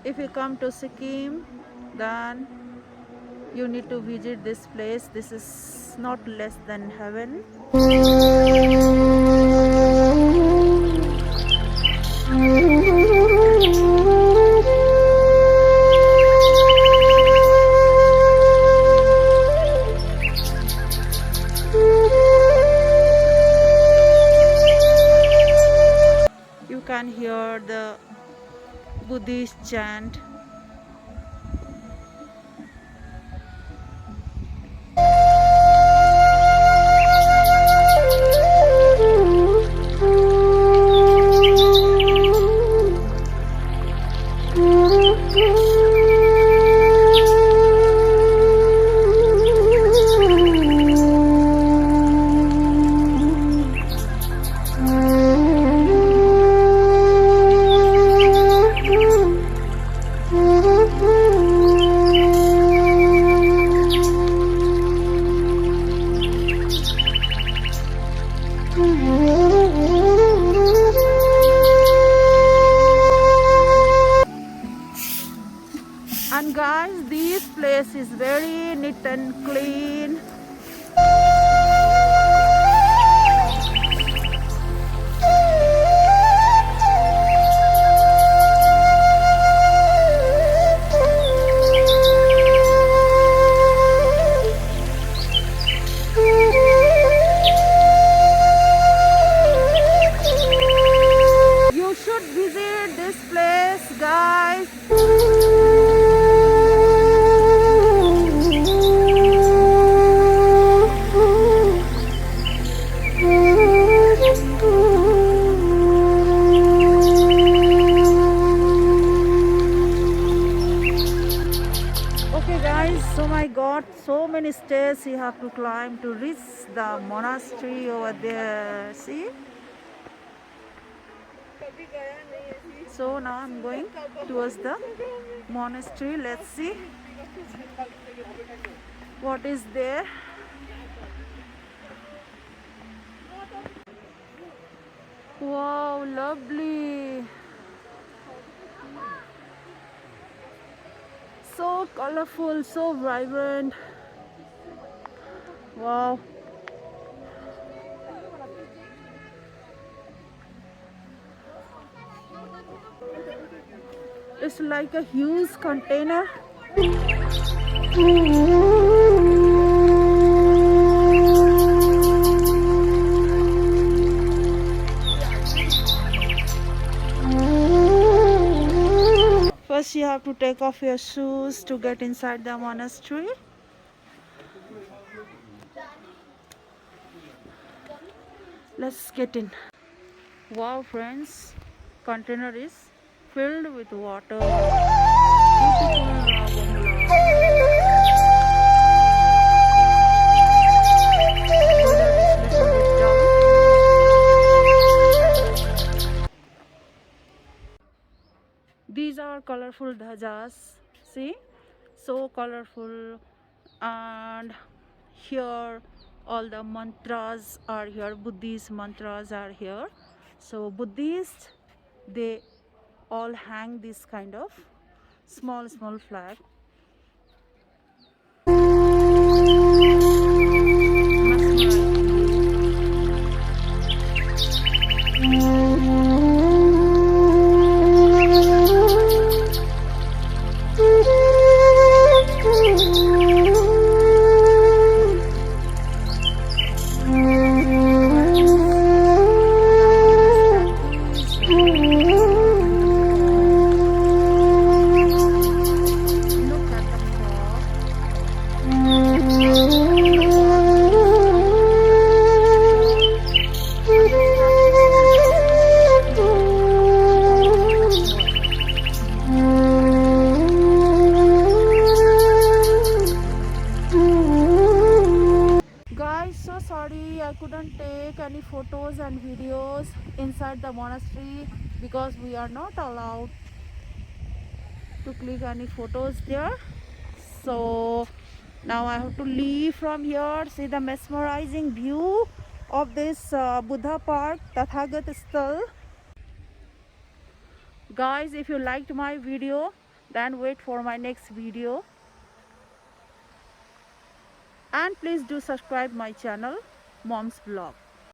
If you come to Sikkim, then you need to visit this place. This is not less than heaven. You can hear the Buddhist chant. And guys, this place is very neat and clean. You should visit this place, guys. Okay guys, so my god, so many stairs you have to climb to reach the monastery over there. See? So now I'm going towards the monastery. Let's see what is there. Wow, lovely. So colorful, so vibrant. Wow. It's like a huge container. First you have to take off your shoes to get inside the monastery. Let's get in. Wow friends, container is filled with water. These are colorful dhajas. See, so colorful. And here all the mantras are here. Buddhist mantras are here. So Buddhists, they all hang this kind of small flag. I couldn't take any photos and videos inside the monastery because we are not allowed to click any photos there. So now I have to leave from here. See the mesmerizing view of this Buddha Park, Tathagat Sthal. Guys, if you liked my video, Then wait for my next video. And please do subscribe my channel, Mom's Vlog.